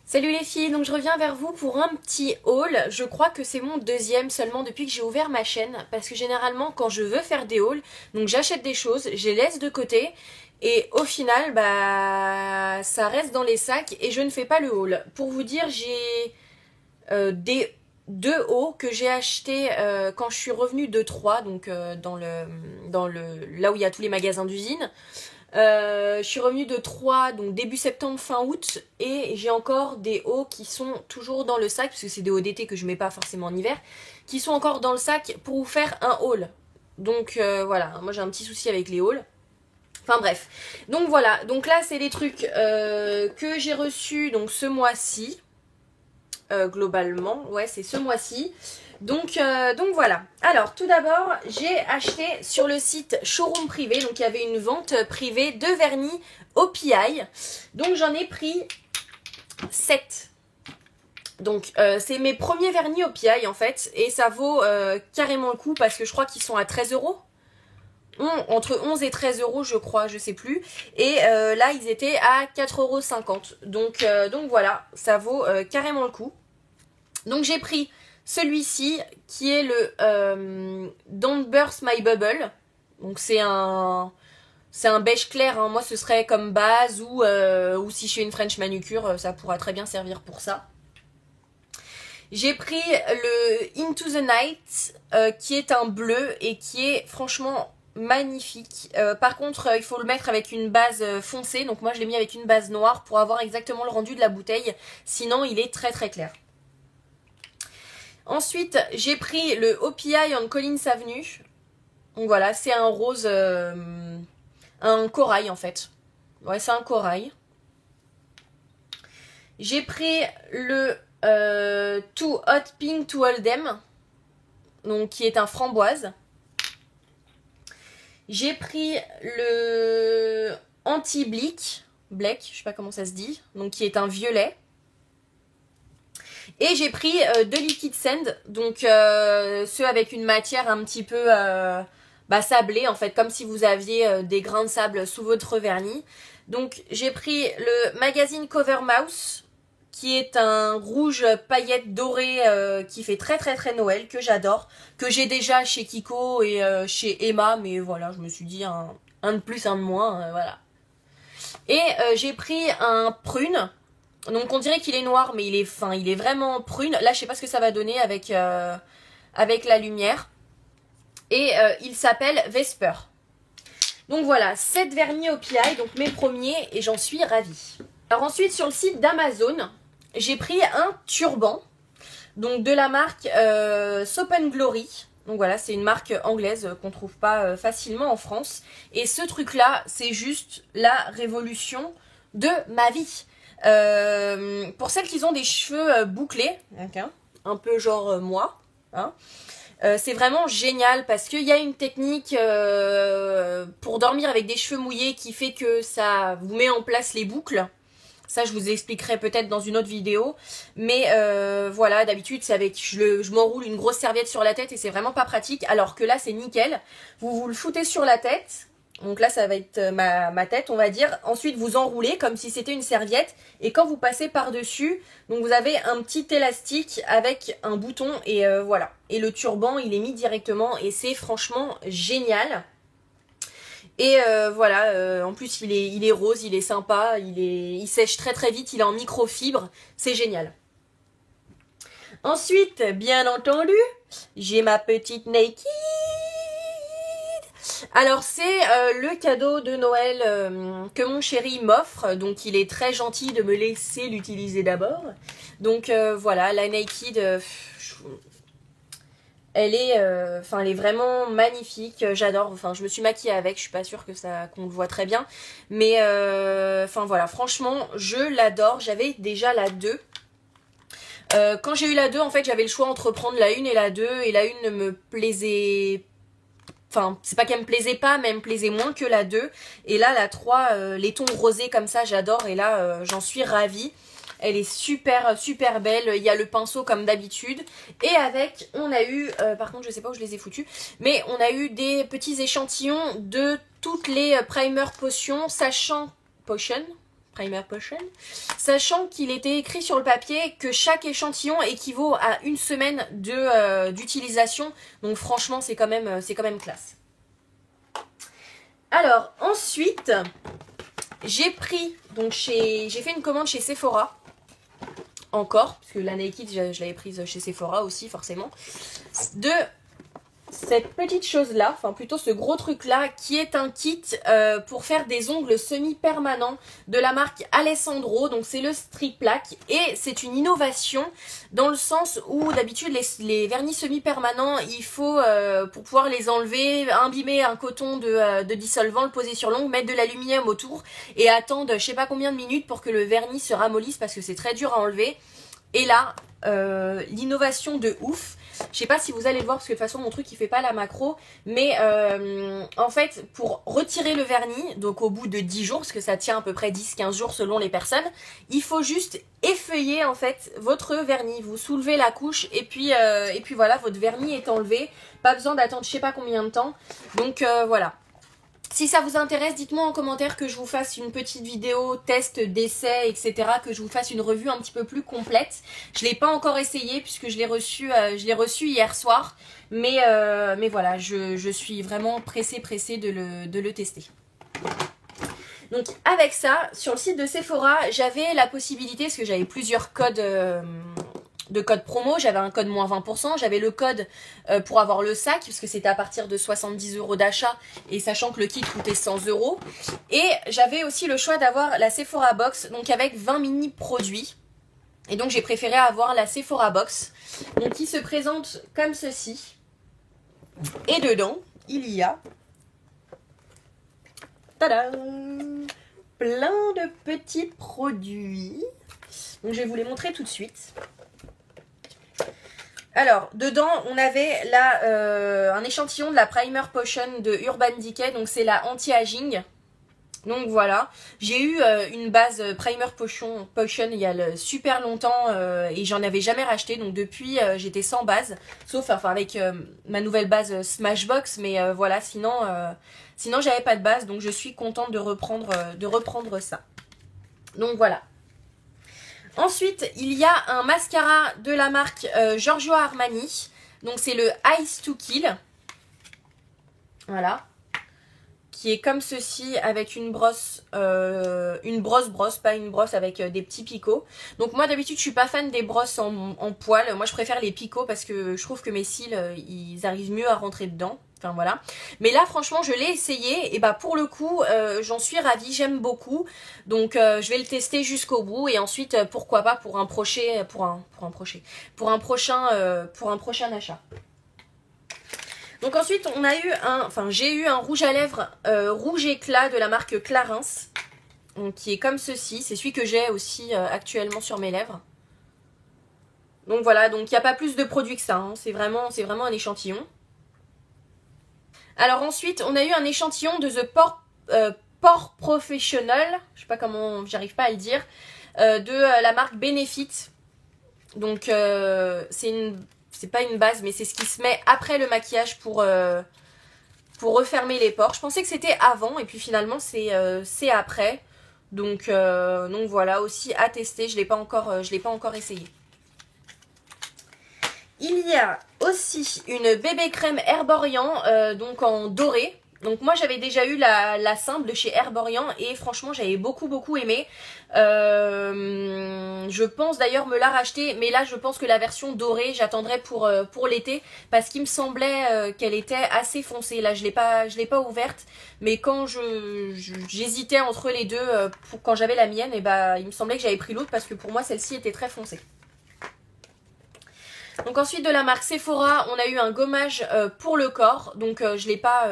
Salut les filles, donc je reviens vers vous pour un petit haul. Je crois que c'est mon deuxième seulement depuis que j'ai ouvert ma chaîne. Parce que généralement quand je veux faire des hauls, donc j'achète des choses, je les laisse de côté. Et au final, bah ça reste dans les sacs et je ne fais pas le haul. Pour vous dire, j'ai des deux hauts que j'ai achetés quand je suis revenue de Troyes, donc là où il y a tous les magasins d'usine. Je suis revenue de Troyes donc début septembre, fin août, et j'ai encore des hauts qui sont toujours dans le sac, parce que c'est des hauts d'été que je mets pas forcément en hiver, qui sont encore dans le sac pour vous faire un haul. Donc voilà, moi j'ai un petit souci avec les hauls. Enfin bref. Donc voilà, donc là c'est les trucs que j'ai reçus donc ce mois-ci. Globalement, ouais c'est ce mois-ci. Donc voilà. Alors tout d'abord, j'ai acheté sur le site Showroom Privé. Donc il y avait une vente privée de vernis OPI. Donc j'en ai pris 7. Donc c'est mes premiers vernis OPI en fait. Et ça vaut carrément le coup parce que je crois qu'ils sont à 13 euros. Entre 11 et 13 euros je crois, je sais plus. Et là ils étaient à 4,50 €. Donc voilà, ça vaut carrément le coup. Donc j'ai pris celui-ci qui est le Don't Burst My Bubble. Donc c'est un beige clair, hein. Moi ce serait comme base ou si je fais une French manucure, ça pourra très bien servir pour ça. J'ai pris le Into the Night qui est un bleu et qui est franchement magnifique. Par contre il faut le mettre avec une base foncée, donc moi je l'ai mis avec une base noire pour avoir exactement le rendu de la bouteille, sinon il est très très clair. Ensuite, j'ai pris le OPI en Collins Avenue. Donc voilà, c'est un rose, un corail en fait. Ouais, c'est un corail. J'ai pris le Too Hot Pink to Hold Them, donc qui est un framboise. J'ai pris le Anti-Bleak, Black, je sais pas comment ça se dit, donc qui est un violet. Et j'ai pris deux liquid sand, donc ceux avec une matière un petit peu sablée en fait, comme si vous aviez des grains de sable sous votre vernis. Donc j'ai pris le Magazine Cover Mouse, qui est un rouge paillette dorée qui fait très très très Noël, que j'adore, que j'ai déjà chez Kiko et chez Emma, mais voilà, je me suis dit un de plus, un de moins, voilà. Et j'ai pris un prune. Donc on dirait qu'il est noir, mais il est vraiment prune. Là, je sais pas ce que ça va donner avec la lumière. Et il s'appelle Vesper. Donc voilà, 7 vernis OPI, donc mes premiers, et j'en suis ravie. Alors ensuite, sur le site d'Amazon, j'ai pris un turban. Donc de la marque Soap & Glory. Donc voilà, c'est une marque anglaise qu'on trouve pas facilement en France. Et ce truc-là, c'est juste la révolution de ma vie. Pour celles qui ont des cheveux bouclés, okay, un peu genre moi, hein, c'est vraiment génial parce qu'il y a une technique pour dormir avec des cheveux mouillés qui fait que ça vous met en place les boucles. Ça, je vous expliquerai peut-être dans une autre vidéo. Mais voilà, d'habitude, c'est avec je m'enroule une grosse serviette sur la tête et c'est vraiment pas pratique. Alors que là, c'est nickel. Vous le foutez sur la tête. Donc là, ça va être ma tête, on va dire. Ensuite, vous enroulez comme si c'était une serviette. Et quand vous passez par-dessus, donc vous avez un petit élastique avec un bouton. Et voilà. Et le turban, il est mis directement. Et c'est franchement génial. Et voilà, en plus, il est rose, il est sympa. Il sèche très très vite. Il est en microfibre. C'est génial. Ensuite, bien entendu, j'ai ma petite Nike. Alors c'est le cadeau de Noël que mon chéri m'offre, donc il est très gentil de me laisser l'utiliser d'abord. Donc voilà, la Naked, elle est vraiment magnifique, j'adore. Enfin, je me suis maquillée avec, je suis pas sûre qu'on le voit très bien, mais voilà, franchement, je l'adore. J'avais déjà la 2. Quand j'ai eu la 2, en fait, j'avais le choix entre prendre la 1 et la 2, et la 1 ne me plaisait. Enfin, c'est pas qu'elle me plaisait pas, mais elle me plaisait moins que la 2. Et là, la 3, les tons rosés comme ça, j'adore. Et là, j'en suis ravie. Elle est super, super belle. Il y a le pinceau comme d'habitude. Et avec, on a eu, par contre, je sais pas où je les ai foutus, mais on a eu des petits échantillons de toutes les primer potions, sachant, Primer Potion, sachant qu'il était écrit sur le papier que chaque échantillon équivaut à une semaine d'utilisation. Donc franchement, c'est quand même classe. Alors, ensuite, j'ai pris, donc j'ai fait une commande chez Sephora. Encore, parce que la Naked, je l'avais prise chez Sephora aussi, forcément. De cette petite chose-là, enfin plutôt ce gros truc-là, qui est un kit pour faire des ongles semi-permanents de la marque Alessandro. Donc c'est le Strip Plaque et c'est une innovation dans le sens où d'habitude les vernis semi-permanents, il faut pour pouvoir les enlever, imbiber un coton de dissolvant, le poser sur l'ongle, mettre de l'aluminium autour et attendre je sais pas combien de minutes pour que le vernis se ramollisse parce que c'est très dur à enlever. Et là, l'innovation de ouf. Je sais pas si vous allez le voir parce que de toute façon mon truc il fait pas la macro. Mais en fait pour retirer le vernis, donc au bout de 10 jours, parce que ça tient à peu près 10-15 jours selon les personnes, il faut juste effeuiller en fait votre vernis. Vous soulevez la couche et puis voilà, votre vernis est enlevé. Pas besoin d'attendre je sais pas combien de temps. Donc voilà. Si ça vous intéresse, dites-moi en commentaire que je vous fasse une petite vidéo test d'essai, etc. Que je vous fasse une revue un petit peu plus complète. Je ne l'ai pas encore essayé puisque je l'ai reçu hier soir. Mais voilà, je suis vraiment pressée de le tester. Donc avec ça, sur le site de Sephora, j'avais la possibilité, parce que j'avais plusieurs codes... de code promo, j'avais un code moins 20%, j'avais le code pour avoir le sac, parce que c'était à partir de 70 € d'achat, et sachant que le kit coûtait 100 €. Et j'avais aussi le choix d'avoir la Sephora Box, donc avec 20 mini produits. Et donc j'ai préféré avoir la Sephora Box, donc qui se présente comme ceci. Et dedans, il y a... Tadam! Plein de petits produits. Donc je vais vous les montrer tout de suite. Alors, dedans, on avait un échantillon de la Primer Potion de Urban Decay. Donc, c'est la anti-aging. Donc, voilà. J'ai eu une base Primer Potion il y a super longtemps et j'en avais jamais racheté. Donc, depuis, j'étais sans base. Sauf, enfin, avec ma nouvelle base Smashbox. Mais voilà, sinon j'avais pas de base. Donc, je suis contente de reprendre ça. Donc, voilà. Ensuite, il y a un mascara de la marque Giorgio Armani. Donc, c'est le Ice to Kill. Voilà. Qui est comme ceci avec une brosse, pas une brosse avec des petits picots. Donc, moi, d'habitude, je suis pas fan des brosses en poil. Moi, je préfère les picots parce que je trouve que mes cils, ils arrivent mieux à rentrer dedans. Enfin, voilà. Mais là, franchement, je l'ai essayé. Et bah, pour le coup, j'en suis ravie. J'aime beaucoup. Donc, je vais le tester jusqu'au bout. Et ensuite, pourquoi pas pour un prochain achat. Donc, ensuite, j'ai eu un rouge à lèvres rouge éclat de la marque Clarins. Donc, qui est comme ceci. C'est celui que j'ai aussi actuellement sur mes lèvres. Donc, voilà. Donc, il n'y a pas plus de produits que ça. Hein. C'est vraiment un échantillon. Alors ensuite, on a eu un échantillon de The Pore Professional, je sais pas comment, j'arrive pas à le dire, de la marque Benefit. Donc c'est pas une base, mais c'est ce qui se met après le maquillage pour refermer les pores. Je pensais que c'était avant et puis finalement c'est après. Donc voilà, aussi à tester, je l'ai pas encore essayé. Il y a aussi une bébé crème Herborian, donc en doré. Donc moi j'avais déjà eu la simple de chez Herborian et franchement j'avais beaucoup aimé. Je pense d'ailleurs me la racheter, mais là je pense que la version dorée j'attendrai pour l'été parce qu'il me semblait qu'elle était assez foncée. Là je l'ai pas ouverte, mais quand j'hésitais entre les deux quand j'avais la mienne, et bah il me semblait que j'avais pris l'autre parce que pour moi celle-ci était très foncée. Donc ensuite de la marque Sephora, on a eu un gommage pour le corps. Donc je l'ai pas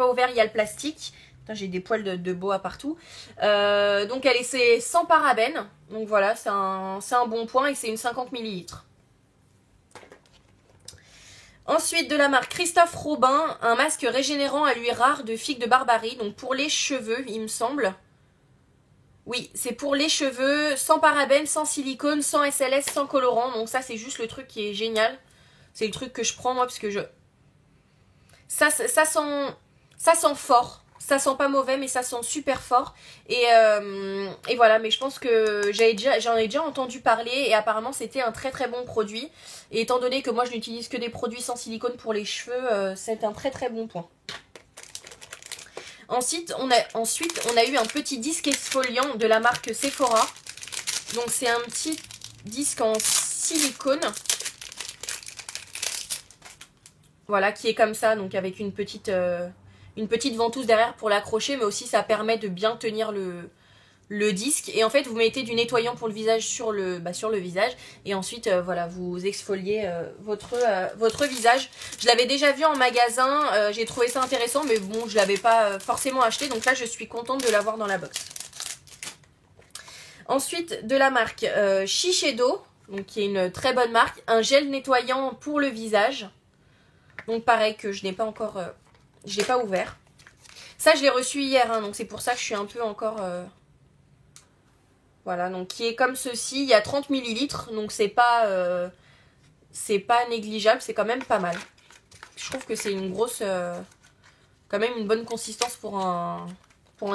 ouvert, il y a le plastique. Putain, j'ai des poils de boa partout. Donc c'est sans parabènes. Donc voilà, c'est un bon point et c'est une 50 ml. Ensuite de la marque Christophe Robin, un masque régénérant à l'huile rare de figue de Barbarie. Donc pour les cheveux, il me semble. Oui, c'est pour les cheveux, sans parabènes, sans silicone, sans SLS, sans colorant. Donc ça, c'est juste le truc qui est génial. C'est le truc que je prends, moi, parce que ça sent fort. Ça sent pas mauvais, mais ça sent super fort. Et voilà, mais je pense que j'en ai déjà entendu parler et apparemment c'était un très très bon produit. Et étant donné que moi je n'utilise que des produits sans silicone pour les cheveux, c'est un très très bon point. Ensuite, on a eu un petit disque exfoliant de la marque Sephora. Donc c'est un petit disque en silicone. Voilà, qui est comme ça, donc avec une petite ventouse derrière pour l'accrocher, mais aussi ça permet de bien tenir le disque. Et en fait, vous mettez du nettoyant pour le visage sur le visage. Et ensuite, voilà, vous exfoliez votre visage. Je l'avais déjà vu en magasin, j'ai trouvé ça intéressant, mais bon, je ne l'avais pas forcément acheté. Donc là, je suis contente de l'avoir dans la box. Ensuite, de la marque Shiseido, donc qui est une très bonne marque. Un gel nettoyant pour le visage. Donc pareil que je n'ai pas encore... je l'ai pas ouvert. Ça, je l'ai reçu hier, hein, donc c'est pour ça que je suis un peu encore... Voilà, donc qui est comme ceci. Il y a 30 ml, donc c'est pas négligeable, c'est quand même pas mal. Je trouve que c'est une grosse... quand même une bonne consistance pour un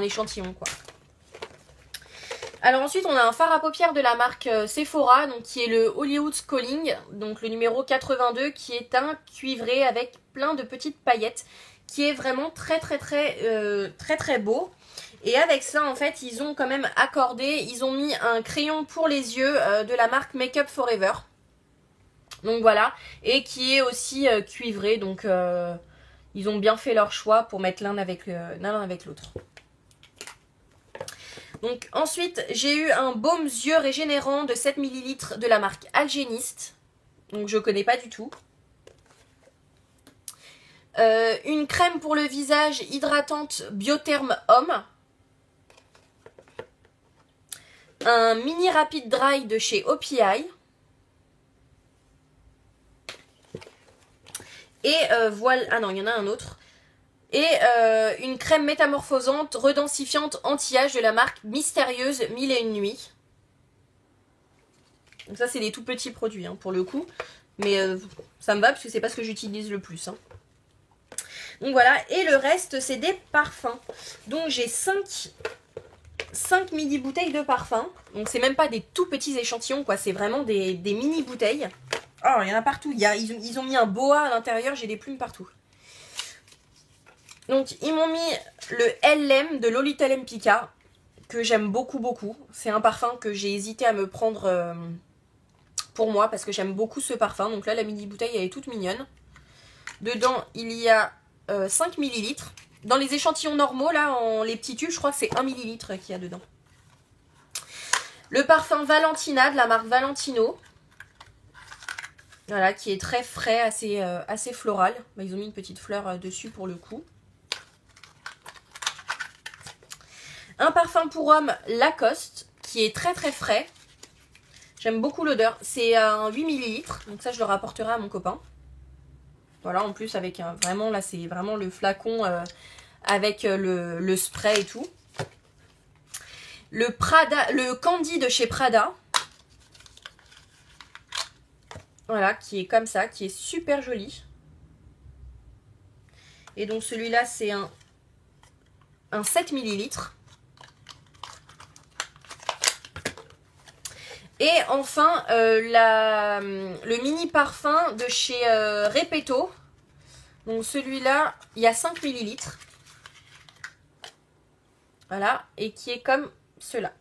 échantillon, quoi. Alors ensuite, on a un fard à paupières de la marque Sephora, donc qui est le Hollywood's Calling, donc le numéro 82, qui est un cuivré avec plein de petites paillettes, qui est vraiment très très beau. Et avec ça, en fait, ils ont quand même accordé, ils ont mis un crayon pour les yeux de la marque Make Up Forever. Donc voilà, et qui est aussi cuivré, donc ils ont bien fait leur choix pour mettre l'un avec l'autre. Donc ensuite, j'ai eu un baume yeux régénérant de 7 ml de la marque Algenist. Donc je connais pas du tout. Une crème pour le visage hydratante Biotherm Homme. Un mini rapid dry de chez OPI. Et voilà, ah non, il y en a un autre. Et une crème métamorphosante redensifiante anti-âge de la marque Mystérieuse 1001 nuits. Donc ça, c'est des tout petits produits, hein, pour le coup. Mais ça me va parce que c'est pas ce que j'utilise le plus, hein. Donc voilà, et le reste, c'est des parfums. Donc j'ai 5 mini bouteilles de parfums. Donc c'est même pas des tout petits échantillons, quoi. C'est vraiment des mini bouteilles. Oh, il y en a partout. Ils ont mis un boa à l'intérieur, j'ai des plumes partout. Donc, ils m'ont mis le LM de Lolita Lempicka, que j'aime beaucoup. C'est un parfum que j'ai hésité à me prendre pour moi, parce que j'aime beaucoup ce parfum. Donc là, la mini bouteille, elle est toute mignonne. Dedans, il y a 5 ml. Dans les échantillons normaux, là, les petits tubes, je crois que c'est 1 ml qu'il y a dedans. Le parfum Valentina, de la marque Valentino. Voilà, qui est très frais, assez floral. Ils ont mis une petite fleur dessus pour le coup. Un parfum pour homme Lacoste, qui est très frais. J'aime beaucoup l'odeur. C'est un 8 ml, donc ça je le rapporterai à mon copain. Voilà, en plus avec vraiment, là c'est vraiment le flacon avec le spray et tout. Le Candy de chez Prada. Voilà, qui est comme ça, qui est super joli. Et donc celui-là c'est un 7 ml. Et enfin, le mini parfum de chez Repetto. Donc celui-là, il y a 5 ml. Voilà, et qui est comme cela.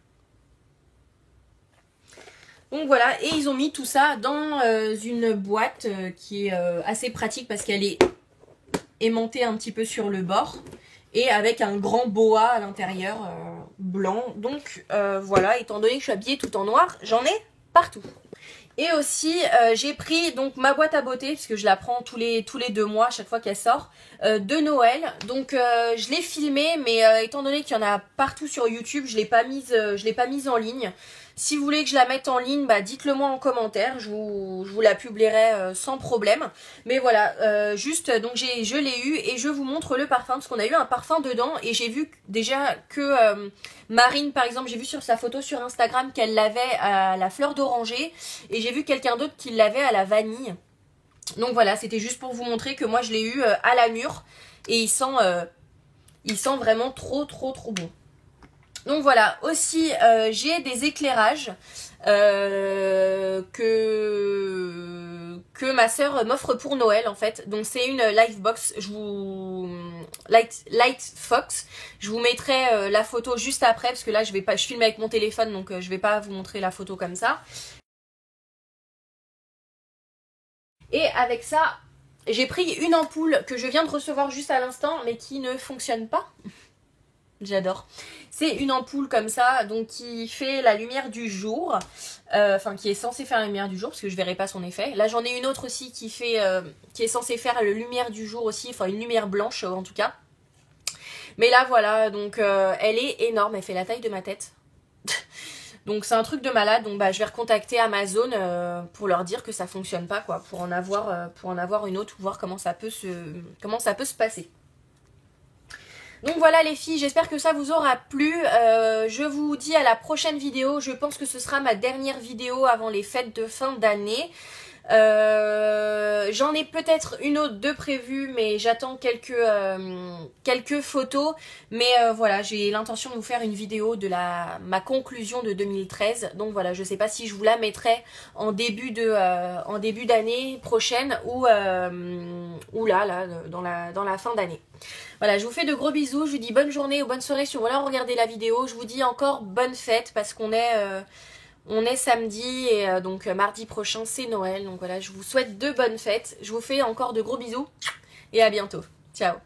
Donc voilà, et ils ont mis tout ça dans une boîte qui est assez pratique parce qu'elle est aimantée un petit peu sur le bord. Et avec un grand boa à l'intérieur blanc. Donc voilà, étant donné que je suis habillée tout en noir, j'en ai partout. Et aussi, j'ai pris donc ma boîte à beauté, puisque je la prends tous les 2 mois, à chaque fois qu'elle sort, de Noël. Donc je l'ai filmée, mais étant donné qu'il y en a partout sur YouTube, je l'ai pas mise en ligne. Si vous voulez que je la mette en ligne, bah dites-le moi en commentaire, je vous la publierai sans problème. Mais voilà, juste, donc je l'ai eu et je vous montre le parfum, parce qu'on a eu un parfum dedans et j'ai vu déjà que Marine, par exemple, j'ai vu sur sa photo sur Instagram qu'elle l'avait à la fleur d'oranger et j'ai vu quelqu'un d'autre qui l'avait à la vanille. Donc voilà, c'était juste pour vous montrer que moi je l'ai eu à la mûre et il sent Il sent vraiment trop bon. Donc voilà, aussi j'ai des éclairages que ma sœur m'offre pour Noël en fait. Donc c'est une Lightbox, Light Fox. Je vous mettrai la photo juste après parce que là je filme avec mon téléphone donc je vais pas vous montrer la photo comme ça. Et avec ça, j'ai pris une ampoule que je viens de recevoir juste à l'instant mais qui ne fonctionne pas. J'adore. C'est une ampoule comme ça, donc qui fait la lumière du jour. Enfin, qui est censée faire la lumière du jour, parce que je verrai pas son effet. Là, j'en ai une autre aussi qui est censée faire la lumière du jour aussi. Enfin, une lumière blanche, en tout cas. Mais là, voilà, donc elle est énorme. Elle fait la taille de ma tête. Donc, c'est un truc de malade. Donc, bah, je vais recontacter Amazon pour leur dire que ça fonctionne pas, quoi. Pour en avoir une autre, ou voir comment ça peut se passer. Donc voilà les filles, j'espère que ça vous aura plu. Je vous dis à la prochaine vidéo. Je pense que ce sera ma dernière vidéo avant les fêtes de fin d'année. J'en ai peut-être une autre de prévue, mais j'attends quelques photos. Mais voilà, j'ai l'intention de vous faire une vidéo de ma conclusion de 2013. Donc voilà, je sais pas si je vous la mettrai en début d'année prochaine ou là dans la fin d'année. Voilà, je vous fais de gros bisous, je vous dis bonne journée ou bonne soirée si voilà, regardez la vidéo. Je vous dis encore bonne fête parce qu'on est samedi et donc mardi prochain c'est Noël. Donc voilà, je vous souhaite de bonnes fêtes. Je vous fais encore de gros bisous et à bientôt. Ciao.